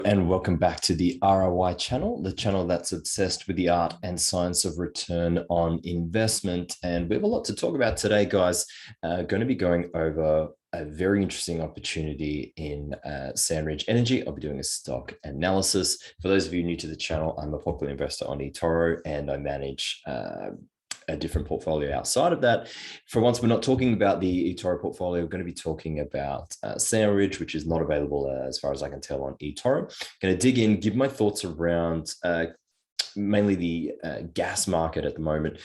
And welcome back to the ROI channel, the channel that's obsessed with the art and science of return on investment. And we have a lot to talk about today, guys. Going to be going over a very interesting opportunity in Sandridge Energy. I'll be doing a stock analysis. For those of you new to the channel, I'm a popular investor on eToro, and I manage a different portfolio outside of that. For once, we're not talking about the eToro portfolio. We're going to be talking about Sandridge, which is not available as far as I can tell on eToro. Going to dig in, give my thoughts around mainly the gas market at the moment.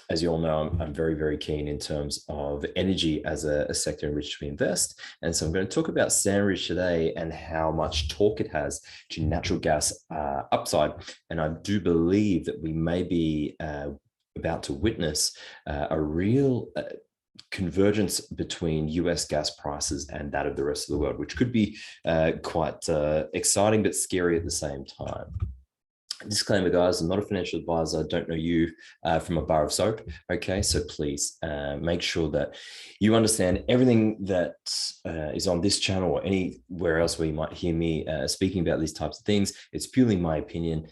As you all know, I'm very, very keen in terms of energy as a sector in which to invest. And so I'm going to talk about Sandridge today and how much torque it has to natural gas upside. And I do believe that we may be about to witness a real convergence between US gas prices and that of the rest of the world, which could be quite exciting but scary at the same time. Disclaimer, guys, I'm not a financial advisor. I don't know you from a bar of soap. Okay, so please make sure that you understand everything that is on this channel or anywhere else where you might hear me speaking about these types of things. It's purely my opinion.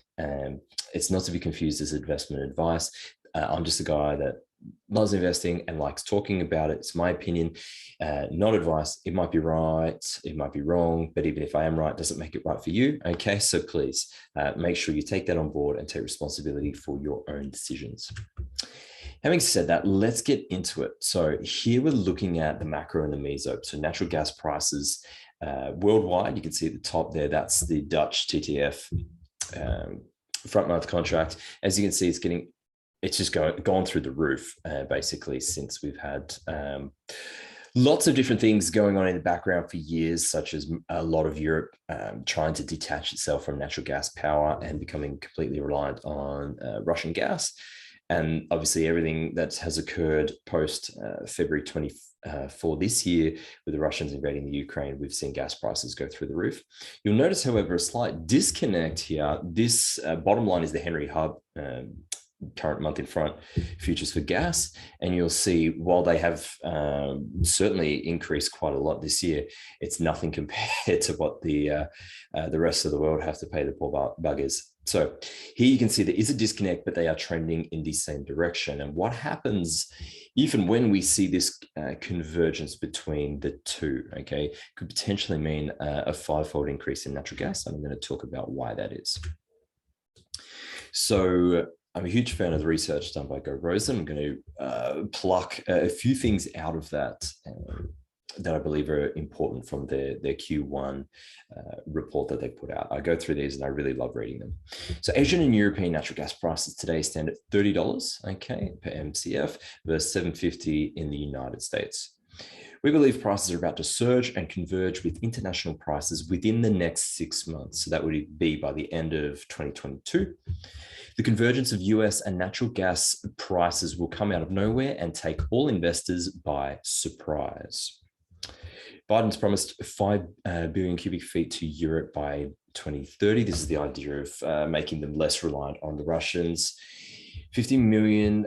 It's not to be confused as investment advice. I'm just a guy that loves investing and likes talking about it. It's my opinion, not advice. It might be right, it might be wrong, but even if I am right, doesn't make it right for you. Okay, so please make sure you take that on board and take responsibility for your own decisions. Having said that, let's get into it. So here we're looking at the macro and the meso. So natural gas prices worldwide, you can see at the top there, that's the Dutch TTF front month contract. As you can see, it's just gone through the roof, basically, since we've had lots of different things going on in the background for years, such as a lot of Europe trying to detach itself from natural gas power and becoming completely reliant on Russian gas. And obviously everything that has occurred post February 24 this year with the Russians invading the Ukraine, we've seen gas prices go through the roof. You'll notice, however, a slight disconnect here. This bottom line is the Henry Hub current month in front futures for gas, and you'll see while they have certainly increased quite a lot this year, it's nothing compared to what the rest of the world have to pay the poor buggers. So here you can see there is a disconnect, but they are trending in the same direction. And what happens even when we see this convergence between the two, okay, could potentially mean a fivefold increase in natural gas. And I'm going to talk about why that is. So I'm a huge fan of the research done by Go Rosen. I'm going to pluck a few things out of that that I believe are important from their Q1 report that they put out. I go through these and I really love reading them. So Asian and European natural gas prices today stand at $30, okay, per MCF versus $7.50 in the United States. We believe prices are about to surge and converge with international prices within the next 6 months. So that would be by the end of 2022. The convergence of US and natural gas prices will come out of nowhere and take all investors by surprise. Biden's promised 5 billion cubic feet to Europe by 2030. This is the idea of making them less reliant on the Russians. 50 million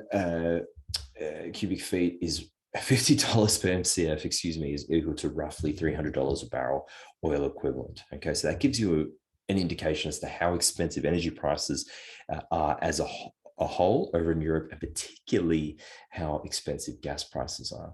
cubic feet is $50 per MCF, is equal to roughly $300 a barrel oil equivalent. Okay, so that gives you an indication as to how expensive energy prices are as a whole over in Europe, and particularly how expensive gas prices are.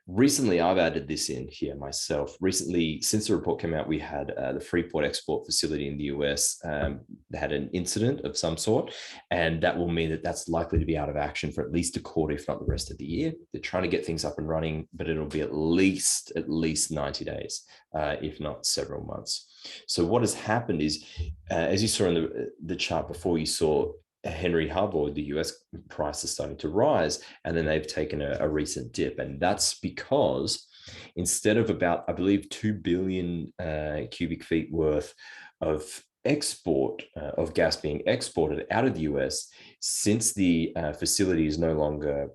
Recently, I've added this in here myself. Recently, since the report came out, we had the Freeport export facility in the US had an incident of some sort, and that will mean that that's likely to be out of action for at least a quarter, if not the rest of the year. They're trying to get things up and running, but it'll be at least 90 days, if not several months. So what has happened is, as you saw in the chart before, you saw Henry Hub or the US price is starting to rise, and then they've taken a recent dip. And that's because instead of about, I believe, 2 billion cubic feet worth of export of gas being exported out of the US, since the facility is no longer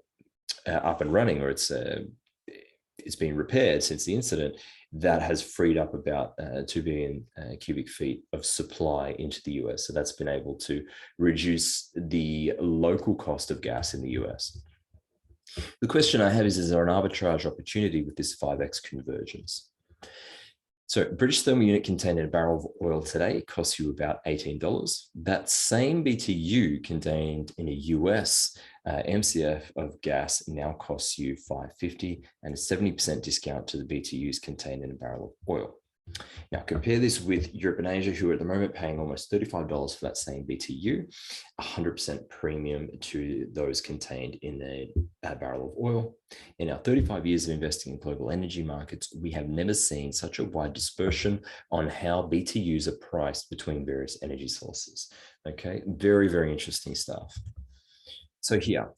up and running, or it's been repaired since the incident, that has freed up about 2 billion cubic feet of supply into the US. So that's been able to reduce the local cost of gas in the US. The question I have is there an arbitrage opportunity with this 5x convergence? So British thermal unit contained in a barrel of oil today costs you about $18. That same BTU contained in a US MCF of gas now costs you $5.50 and a 70% discount to the BTUs contained in a barrel of oil. Now, compare this with Europe and Asia, who are at the moment paying almost $35 for that same BTU, 100% premium to those contained in a barrel of oil. In our 35 years of investing in global energy markets, we have never seen such a wide dispersion on how BTUs are priced between various energy sources. Okay, very, very interesting stuff. So here,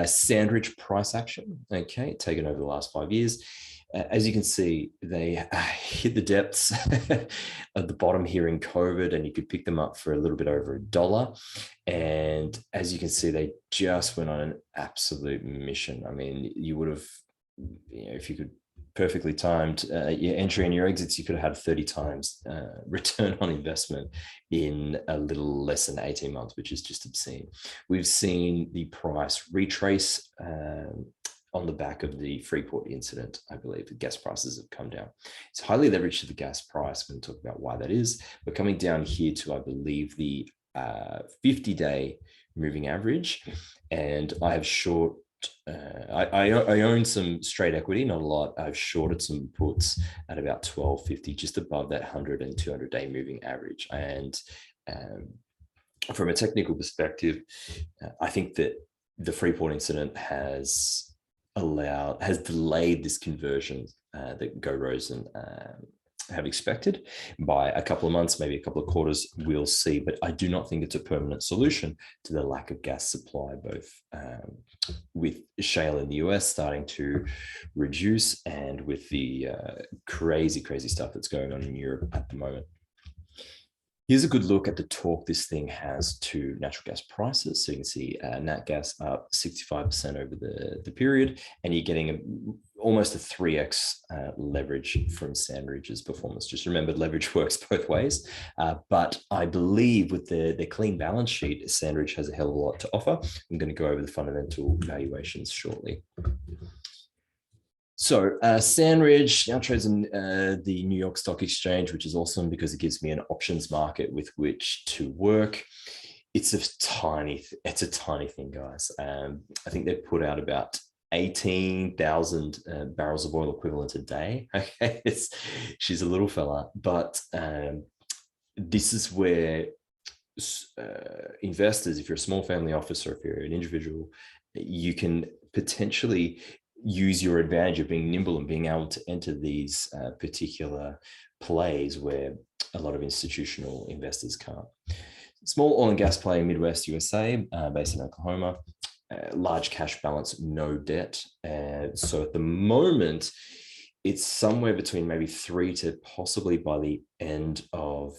Sandridge price action, okay, taken over the last 5 years. As you can see, they hit the depths at the bottom here in COVID, and you could pick them up for a little bit over $1. And as you can see, they just went on an absolute mission. I mean, you would have, if you could perfectly timed your entry and your exits, you could have had 30 times return on investment in a little less than 18 months, which is just obscene. We've seen the price retrace on the back of the Freeport incident. I believe the gas prices have come down. It's highly leveraged to the gas price. We're going to talk about why that is. We're coming down here to, I believe, the 50-day moving average, and I have short I own some straight equity, not a lot. I've shorted some puts at about 12.50, just above that 100 and 200-day moving average. And from a technical perspective, I think that the Freeport incident has delayed this conversion that Go Rosen have expected by a couple of months, maybe a couple of quarters. We'll see, but I do not think it's a permanent solution to the lack of gas supply, both with shale in the US starting to reduce and with the crazy stuff that's going on in Europe at the moment. Here's a good look at the torque this thing has to natural gas prices. So you can see nat gas up 65% over the period, and you're getting almost a 3x leverage from Sandridge's performance. Just remember, leverage works both ways. But I believe with the clean balance sheet, Sandridge has a hell of a lot to offer. I'm going to go over the fundamental valuations shortly. So Sandridge now trades on the New York Stock Exchange, which is awesome because it gives me an options market with which to work. It's a tiny thing, guys. I think they've put out about 18,000 barrels of oil equivalent a day. Okay, she's a little fella, but this is where investors, if you're a small family office or if you're an individual, you can potentially use your advantage of being nimble and being able to enter these particular plays where a lot of institutional investors can't. Small oil and gas play in Midwest USA, based in Oklahoma, large cash balance, no debt. So at the moment, it's somewhere between maybe 3 to possibly by the end of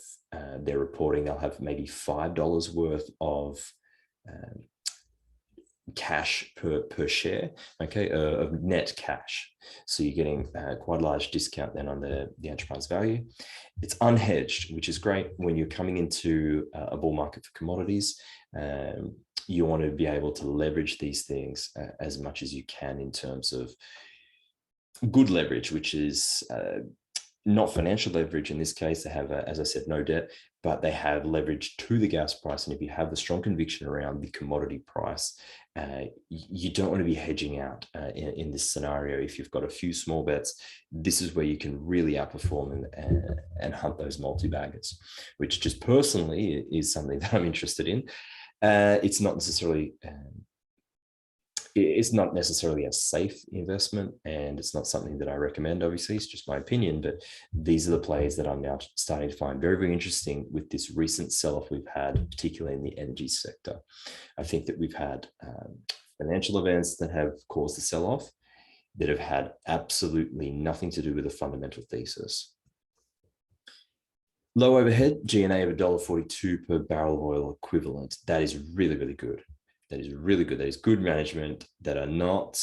their reporting, they'll have maybe $5 worth of cash per share, okay, of net cash. So you're getting quite a large discount then on the enterprise value. It's unhedged, which is great when you're coming into a bull market for commodities. You want to be able to leverage these things as much as you can in terms of good leverage, which is not financial leverage. In this case, they have, as I said, no debt, but they have leverage to the gas price. And if you have the strong conviction around the commodity price, you don't want to be hedging out in this scenario. If you've got a few small bets, this is where you can really outperform and hunt those multi-baggers, which just personally is something that I'm interested in. It's not necessarily a safe investment, and it's not something that I recommend. Obviously, it's just my opinion, but these are the plays that I'm now starting to find very, very interesting with this recent sell-off we've had, particularly in the energy sector. I think that we've had financial events that have caused the sell-off that have had absolutely nothing to do with the fundamental thesis. Low overhead, G&A of $1.42 per barrel of oil equivalent. That is really, really good. That is really good. That is good management that are not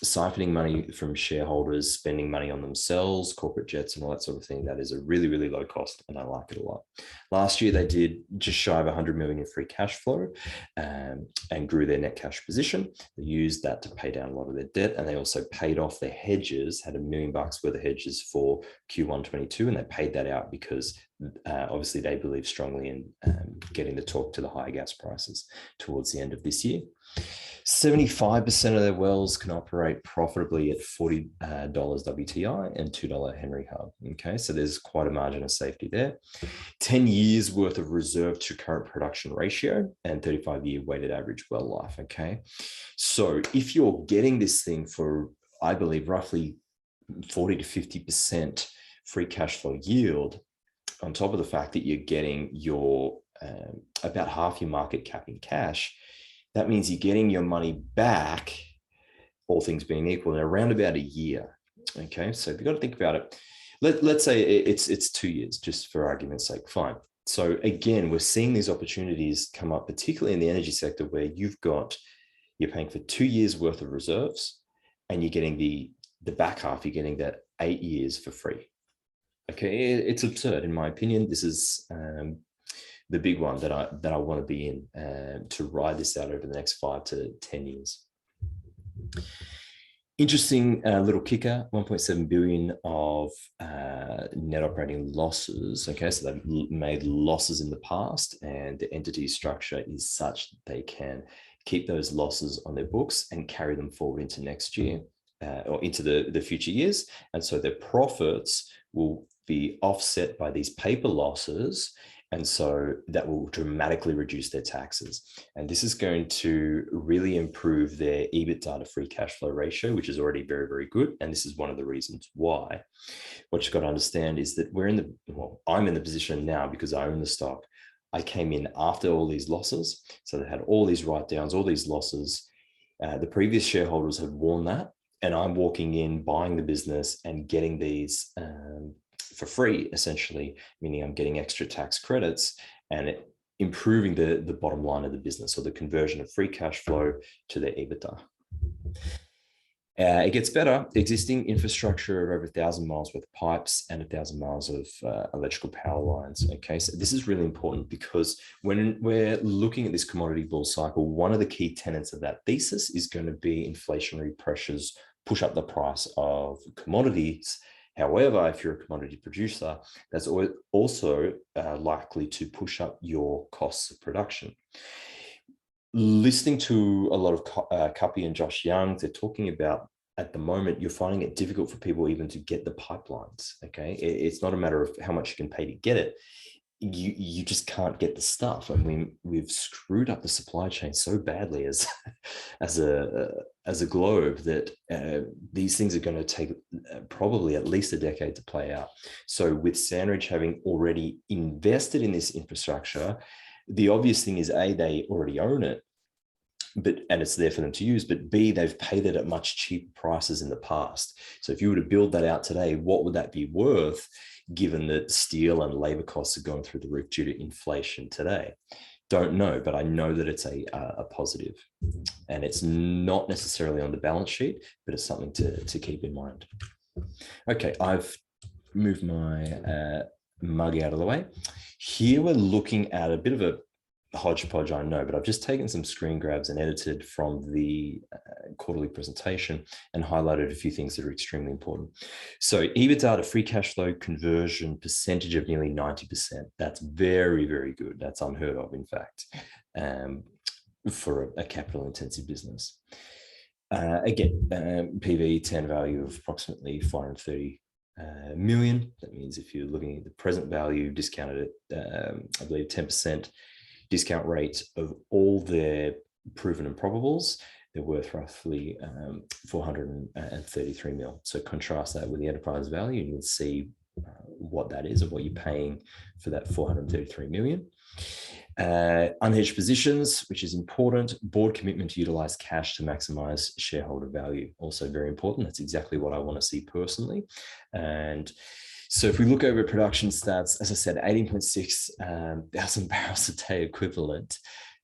siphoning money from shareholders, spending money on themselves, corporate jets and all that sort of thing. That is a really, really low cost, and I like it a lot. Last year, they did just shy of 100 million in free cash flow and grew their net cash position. They used that to pay down a lot of their debt, and they also paid off their hedges, had $1 million worth of hedges for Q1 22, and they paid that out because obviously they believe strongly in getting to talk to the high gas prices towards the end of this year. 75% of their wells can operate profitably at $40 WTI and $2 Henry Hub. Okay, so there's quite a margin of safety there. 10 years worth of reserve to current production ratio and 35-year weighted average well life. Okay, so if you're getting this thing for, I believe, roughly 40 to 50% free cash flow yield, on top of the fact that you're getting your about half your market cap in cash, that means you're getting your money back, all things being equal, in around about a year. Okay, so you've got to think about it. Let's say it's 2 years, just for argument's sake. Fine. So again, we're seeing these opportunities come up, particularly in the energy sector, where you're paying for 2 years worth of reserves, and you're getting the back half. You're getting that 8 years for free. Okay, it's absurd in my opinion. This is the big one that I want to be in to ride this out over the next 5 to 10 years. Interesting little kicker, 1.7 billion of net operating losses. Okay, so they've made losses in the past, and the entity structure is such that they can keep those losses on their books and carry them forward into next year or into the future years. And so their profits will be offset by these paper losses. And so that will dramatically reduce their taxes. And this is going to really improve their EBITDA to free cash flow ratio, which is already very, very good. And this is one of the reasons why. What you've got to understand is that I'm in the position now because I own the stock. I came in after all these losses. So they had all these write-downs, all these losses. The previous shareholders have worn that. And I'm walking in, buying the business and getting these for free, essentially, meaning I'm getting extra tax credits and improving the bottom line of the business, or the conversion of free cash flow to their EBITDA. It gets better. Existing infrastructure of over 1,000 miles worth of pipes and 1,000 miles of electrical power lines. Okay, so this is really important because when we're looking at this commodity bull cycle, one of the key tenets of that thesis is going to be inflationary pressures push up the price of commodities. However, if you're a commodity producer, that's also likely to push up your costs of production. Listening to a lot of Cuppy and Josh Young, they're talking about, at the moment, you're finding it difficult for people even to get the pipelines. Okay, it's not a matter of how much you can pay to get it. You just can't get the stuff. I mean, we've screwed up the supply chain so badly as a globe that these things are going to take probably at least a decade to play out. So with Sandridge having already invested in this infrastructure, the obvious thing is A, they already own it, and it's there for them to use, but B, they've paid it at much cheaper prices in the past. So if you were to build that out today, what would that be worth, given that steel and labor costs are going through the roof due to inflation today? Don't know, but I know that it's a positive, and it's not necessarily on the balance sheet, but it's something to keep in mind. Okay, I've moved my mug out of the way. Here we're looking at a bit of a hodgepodge, I know, but I've just taken some screen grabs and edited from the quarterly presentation and highlighted a few things that are extremely important. So EBITDA to free cash flow conversion percentage of nearly 90%. That's very, very good. That's unheard of, in fact, for a capital intensive business. Again, PV 10 value of approximately 430 million. That means if you're looking at the present value discounted at, I believe, 10% discount rate of all their proven and probables, they're worth roughly 433 mil. So contrast that with the enterprise value, and you'll see what that is, and what you're paying for that 433 million. Unhedged positions, which is important. Board commitment to utilize cash to maximize shareholder value, also very important. That's exactly what I want to see personally. And so if we look over production stats, as I said, 18.6 thousand barrels a day equivalent.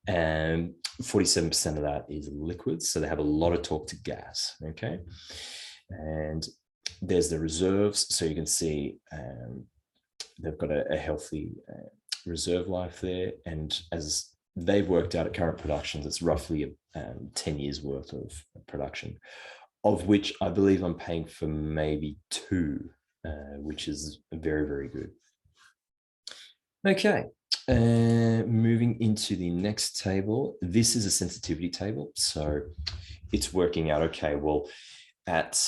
and 47% of that is liquids. So they have a lot of torque to gas, okay? And there's the reserves. So you can see they've got a healthy reserve life there. And as they've worked out at current productions, it's roughly 10 years worth of production, of which I believe I'm paying for maybe 2, which is very, very good. Okay, moving into the next table. This is a sensitivity table. So it's working out, okay, well, at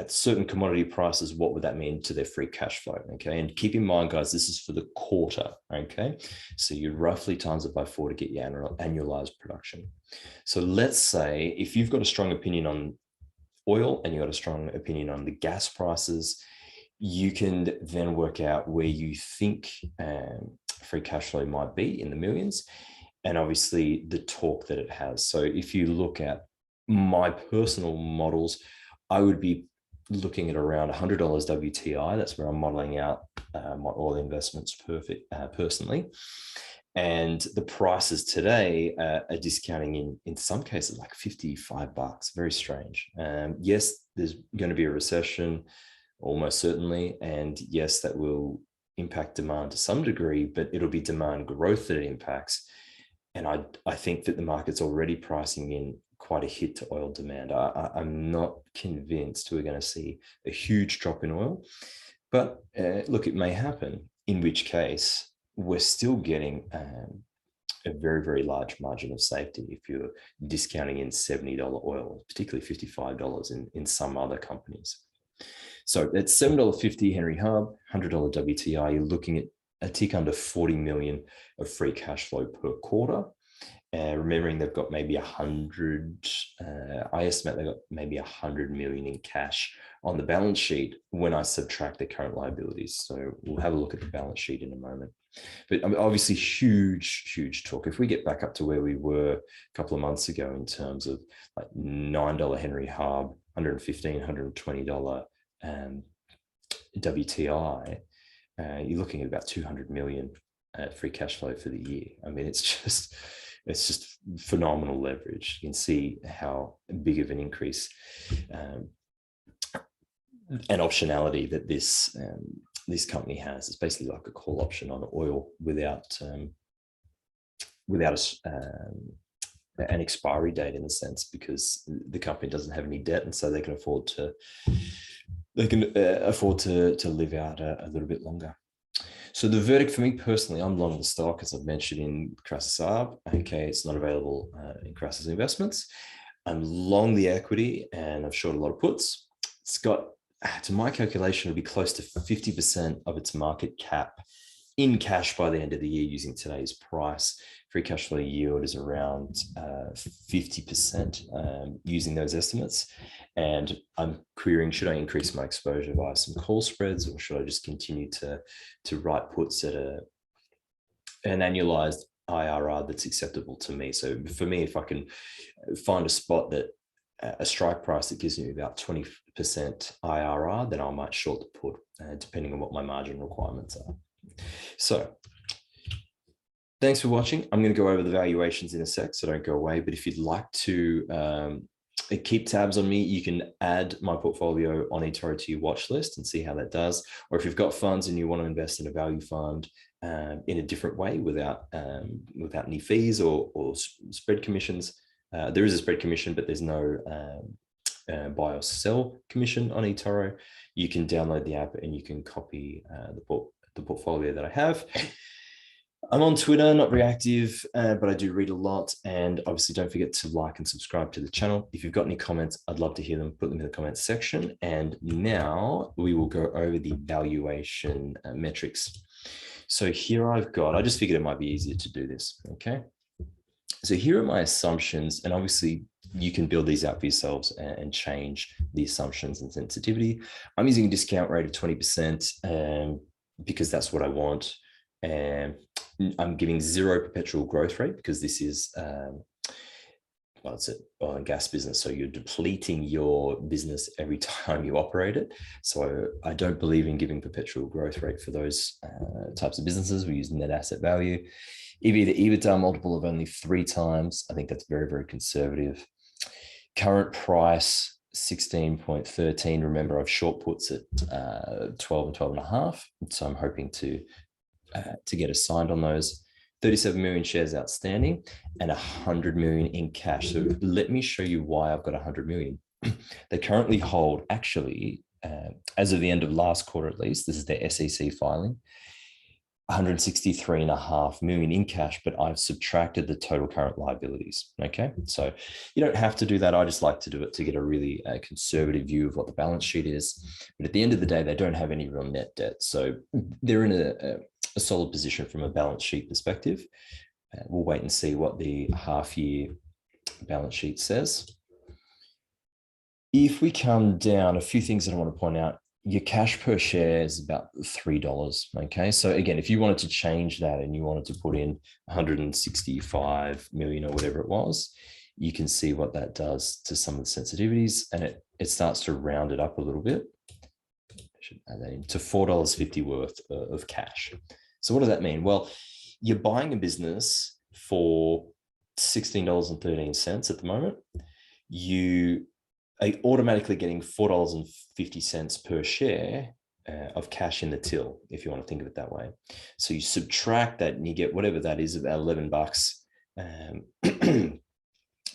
certain commodity prices, what would that mean to their free cash flow? Okay, and keep in mind, guys, this is for the quarter. Okay, so you roughly times it by 4 to get your annualized production. So let's say if you've got a strong opinion on oil and you've got a strong opinion on the gas prices, you can then work out where you think free cash flow might be in the millions, and obviously the torque that it has. So if you look at my personal models, I would be looking at around $100 WTI. That's where I'm modeling out my oil investments personally. And the prices today are discounting in some cases like $55. Very strange. Yes, there's going to be a recession, almost certainly. And yes, that will impact demand to some degree, but it'll be demand growth that it impacts. And I think that the market's already pricing in quite a hit to oil demand. I'm not convinced we're going to see a huge drop in oil, but look, it may happen, in which case we're still getting a very, very large margin of safety if you're discounting in $70 oil, particularly $55 in some other companies. So at $7.50 Henry Hub, $100 WTI, you're looking at a tick under 40 million of free cash flow per quarter. Remembering they've got maybe 100, I estimate they've got maybe 100 million in cash on the balance sheet when I subtract their current liabilities. So we'll have a look at the balance sheet in a moment. But obviously huge talk. If we get back up to where we were a couple of months ago in terms of like $9 Henry Hub, $115, $120 WTI, you're looking at about 200 million free cash flow for the year. I mean, it's just phenomenal leverage. You can see how big of an increase and optionality that this company has. It's basically like a call option on oil without an expiry date, in a sense, because the company doesn't have any debt, and so they can afford to live out a little bit longer. So the verdict for me personally, I'm long the stock, as I've mentioned in Crassus Arb. Okay, it's not available in Crassus Investments. I'm long the equity, and I've short a lot of puts. It's got, to my calculation, it'll be close to 50% of its market cap in cash by the end of the year using today's price. Free cash flow yield is around 50% using those estimates. And I'm querying, should I increase my exposure via some call spreads, or should I just continue to write puts at an annualized IRR that's acceptable to me? So for me, if I can find a spot that a strike price that gives me about 20% IRR, then I might short the put, depending on what my margin requirements are. So thanks for watching. I'm going to go over the valuations in a sec, so don't go away. But if you'd like to keep tabs on me, you can add my portfolio on eToro to your watch list and see how that does. Or if you've got funds and you want to invest in a value fund in a different way without any fees or spread commissions, there is a spread commission, but there's no buy or sell commission on eToro. You can download the app and you can copy the portfolio that I have. I'm on Twitter, not very active, but I do read a lot. And obviously don't forget to like and subscribe to the channel. If you've got any comments, I'd love to hear them. Put them in the comments section. And now we will go over the valuation metrics. So here I just figured it might be easier to do this. Okay. So here are my assumptions, and obviously you can build these out for yourselves and change the assumptions and sensitivity. I'm using a discount rate of 20% because that's what I want. And I'm giving 0 perpetual growth rate because this is well, it's an oil and gas business, so you're depleting your business every time you operate it. So I don't believe in giving perpetual growth rate for those types of businesses. We use net asset value. EV to EBITDA multiple of only 3 times. I think that's very, very conservative. Current price 16.13. Remember, I've short puts at 12 and 12 and a half. So I'm hoping to get assigned on those. 37 million shares outstanding and 100 million in cash. So let me show you why I've got 100 million. They currently hold, actually, as of the end of last quarter at least, this is their SEC filing, 163.5 million in cash, but I've subtracted the total current liabilities. Okay, so you don't have to do that. I just like to do it to get a really conservative view of what the balance sheet is. But at the end of the day, they don't have any real net debt. So they're in a solid position from a balance sheet perspective. We'll wait and see what the half year balance sheet says. If we come down, a few things that I want to point out. Your cash per share is about $3. Okay, so again, if you wanted to change that and you wanted to put in 165 million or whatever it was, you can see what that does to some of the sensitivities, and it starts to round it up a little bit. I should add that in to $4.50 worth of cash. So what does that mean? Well, you're buying a business for $16.13 at the moment. You are automatically getting $4.50 per share of cash in the till, if you want to think of it that way. So you subtract that and you get whatever that is, about $11, a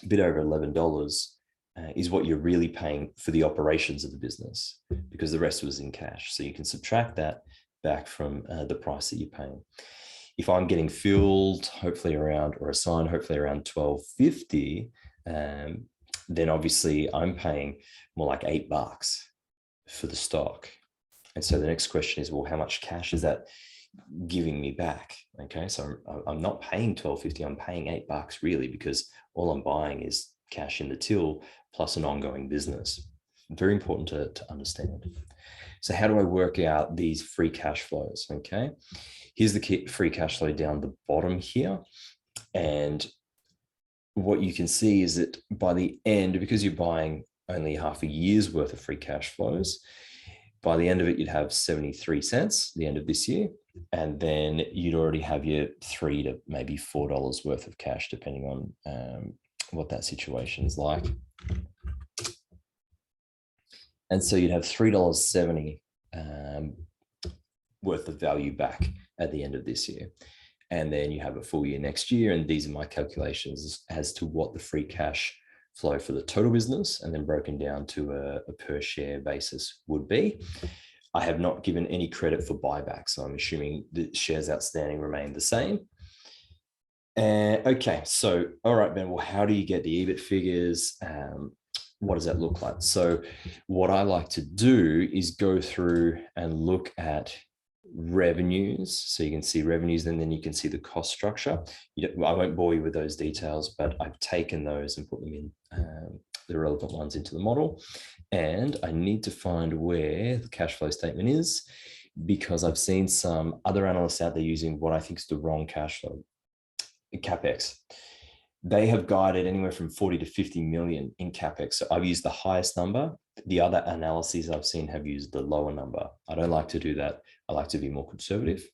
bit over $11 is what you're really paying for the operations of the business, because the rest was in cash. So you can subtract that back from the price that you're paying. If I'm getting filled, hopefully around, or assigned, hopefully around $12.50, then obviously I'm paying more like $8 for the stock. And so the next question is, well, how much cash is that giving me back? Okay, so I'm not paying $12.50, I'm paying $8 really, because all I'm buying is cash in the till plus an ongoing business. Very important to understand. So how do I work out these free cash flows? Okay, here's the free cash flow down the bottom here. And what you can see is that by the end, because you're buying only half a year's worth of free cash flows, by the end of it, you'd have 73 cents, the end of this year. And then you'd already have your $3 to maybe $4 worth of cash, depending on what that situation is like. And so you'd have $3.70 worth of value back at the end of this year. And then you have a full year next year. And these are my calculations as to what the free cash flow for the total business, and then broken down to a per share basis would be. I have not given any credit for buybacks, so I'm assuming the shares outstanding remain the same. Okay, so all right, Ben, well, how do you get the EBIT figures? What does that look like? So what I like to do is go through and look at revenues. So you can see revenues, and then you can see the cost structure. I won't bore you with those details, but I've taken those and put them in the relevant ones into the model. And I need to find where the cash flow statement is, because I've seen some other analysts out there using what I think is the wrong cash flow, CapEx. They have guided anywhere from 40 to 50 million in CapEx. So I've used the highest number. The other analyses I've seen have used the lower number. I don't like to do that. I like to be more conservative.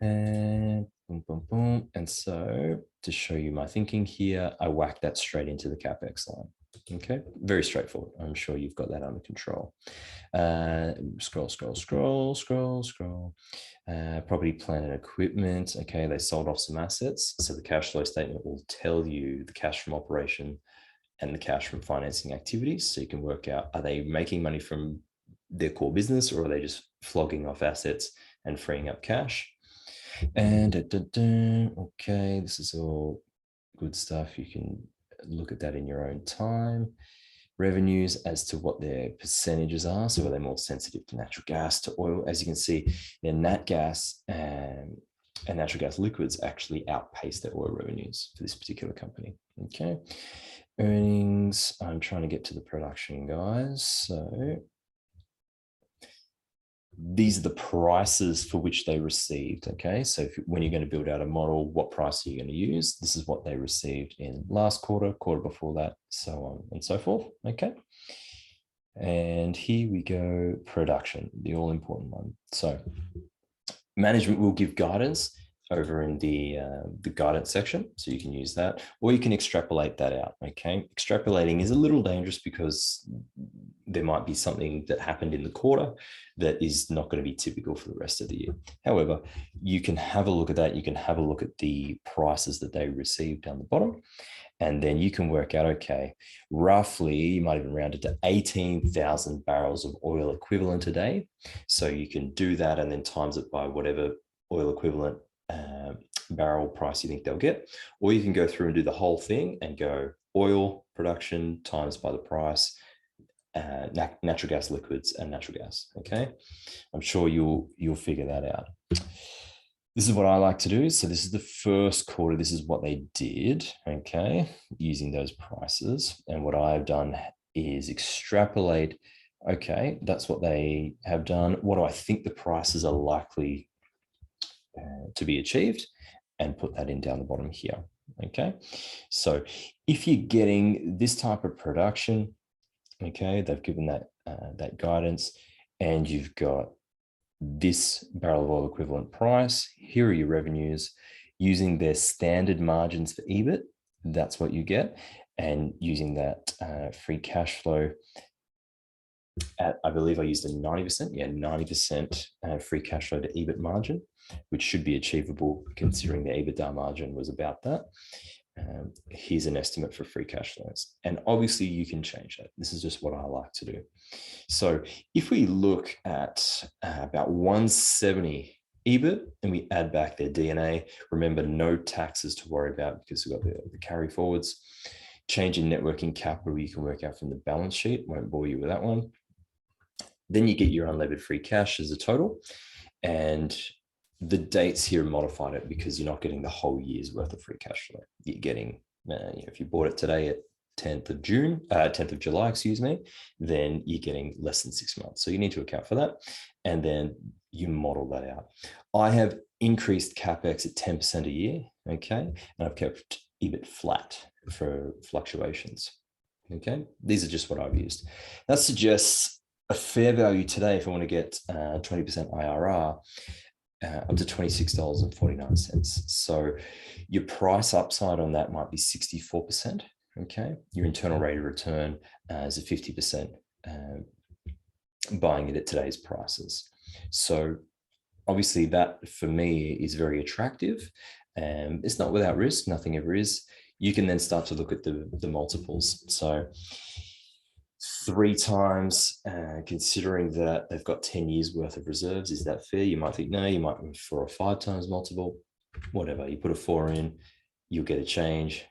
And boom, boom, boom. And so to show you my thinking here, I whack that straight into the CapEx line. Okay, very straightforward. I'm sure you've got that under control. Scroll. Property, plant, and equipment. Okay, they sold off some assets. So the cash flow statement will tell you the cash from operation and the cash from financing activities. So you can work out, are they making money from their core business, or are they just flogging off assets and freeing up cash? And okay, this is all good stuff. You can look at that in your own time. Revenues as to what their percentages are. So are they more sensitive to natural gas, to oil? As you can see, nat gas and natural gas liquids actually outpace their oil revenues for this particular company. Okay. Earnings, I'm trying to get to the production, guys. So these are the prices for which they received. Okay, so when you're going to build out a model, what price are you going to use? This is what they received in last quarter, quarter before that, so on and so forth. Okay, and here we go, production, the all important one. So management will give guidance over in the guidance section, so you can use that, or you can extrapolate that out. Okay, extrapolating is a little dangerous because there might be something that happened in the quarter that is not going to be typical for the rest of the year. However, you can have a look at that. You can have a look at the prices that they received down the bottom, and then you can work out, okay, roughly, you might even round it to 18,000 barrels of oil equivalent a day. So you can do that and then times it by whatever oil equivalent barrel price you think they'll get. Or you can go through and do the whole thing and go oil production times by the price, natural gas liquids and natural gas. Okay, I'm sure you'll figure that out. This is what I like to do. So this is the first quarter. This is what they did, okay, using those prices. And what I've done is extrapolate, okay, that's what they have done. What do I think the prices are likely to be achieved? And put that in down the bottom here, okay? So if you're getting this type of production, okay, they've given that, that guidance, and you've got this barrel of oil equivalent price, here are your revenues, using their standard margins for EBIT, that's what you get, and using that free cash flow at, I believe I used a 90%, yeah, 90% free cash flow to EBIT margin, which should be achievable considering the EBITDA margin was about that. Here's an estimate for free cash flows. And obviously you can change that. This is just what I like to do. So if we look at about 170 EBIT and we add back their DNA, remember no taxes to worry about because we've got the carry forwards. Change in net working capital you can work out from the balance sheet. Won't bore you with that one. Then you get your unlevered free cash as a total. And the dates here modified it because you're not getting the whole year's worth of free cash flow. You're getting, if you bought it today at 10th of July, excuse me, then you're getting less than 6 months. So you need to account for that. And then you model that out. I have increased CapEx at 10% a year, okay? And I've kept EBIT flat for fluctuations, okay? These are just what I've used. That suggests a fair value today, if I want to get 20% IRR, up to $26.49. So your price upside on that might be 64%. Okay, your internal rate of return is a 50%, buying it at today's prices. So obviously that for me is very attractive. It's not without risk, nothing ever is. You can then start to look at the multiples. So 3 times, considering that they've got 10 years worth of reserves, is that fair? You might think no, you might move 4 or 5 times multiple, whatever. You put a 4 in, you'll get a change.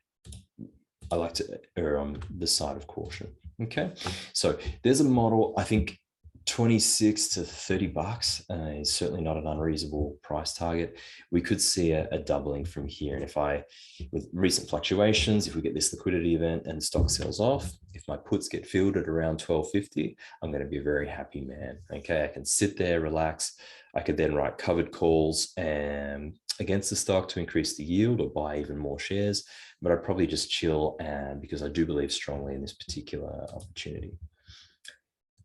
I like to err on the side of caution. Okay, so there's a model. I think 26 to 30 bucks is certainly not an unreasonable price target. We could see a doubling from here. And with recent fluctuations, if we get this liquidity event and stock sells off, if my puts get filled at around 12.50, I'm going to be a very happy man. Okay, I can sit there, relax. I could then write covered calls against the stock to increase the yield or buy even more shares, but I'd probably just chill because I do believe strongly in this particular opportunity.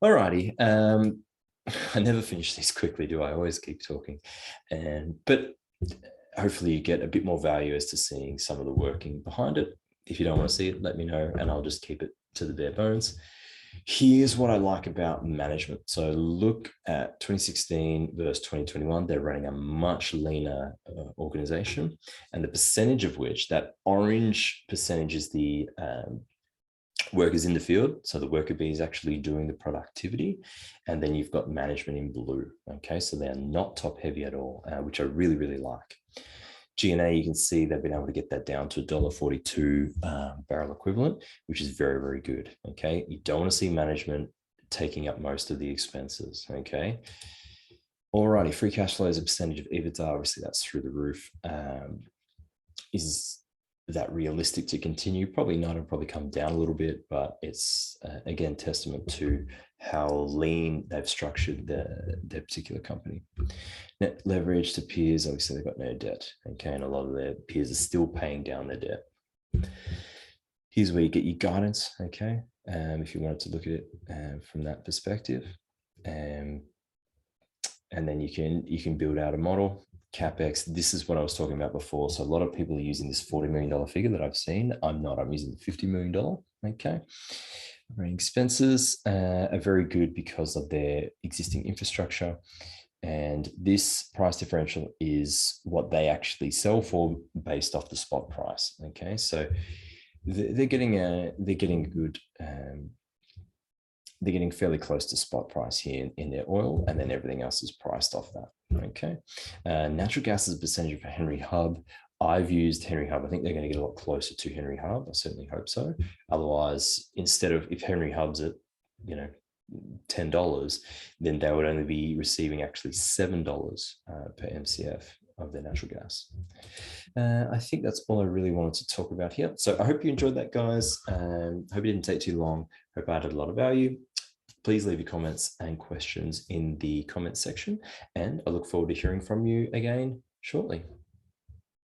Alrighty, I never finish these quickly, do I? Always keep talking, but hopefully you get a bit more value as to seeing some of the working behind it. If you don't want to see it, let me know and I'll just keep it to the bare bones. Here's what I like about management. So look at 2016 versus 2021. They're running a much leaner organization, and the percentage of which, that orange percentage, is the workers in the field. So the worker bee is actually doing the productivity, and then you've got management in blue. Okay, so they're not top heavy at all, which I really, really like. G&A, you can see they've been able to get that down to $1.42 barrel equivalent, which is very, very good. Okay, you don't want to see management taking up most of the expenses. Okay, alrighty, free cash flow as a percentage of EBITDA, obviously that's through the roof. Is that realistic to continue? Probably not. It'll probably come down a little bit, but it's again testament to how lean they've structured their particular company. Net leverage to peers, obviously they've got no debt, okay, and a lot of their peers are still paying down their debt. Here's where you get your guidance, okay, if you wanted to look at it from that perspective. And then you can build out a model. CapEx, this is what I was talking about before. So a lot of people are using this $40 million figure that I've seen. I'm not, I'm using the $50 million, okay. Operating expenses are very good because of their existing infrastructure. And this price differential is what they actually sell for based off the spot price, okay. So they're getting a good, they're getting fairly close to spot price here in their oil, and then everything else is priced off that. Okay. Natural gas as a percentage of Henry Hub. I've used Henry Hub. I think they're going to get a lot closer to Henry Hub. I certainly hope so. Otherwise, instead of, if Henry Hub's at, $10, then they would only be receiving actually $7 per MCF of their natural gas. I think that's all I really wanted to talk about here. So I hope you enjoyed that, guys. Hope it didn't take too long. Hope I added a lot of value. Please leave your comments and questions in the comments section, and I look forward to hearing from you again shortly.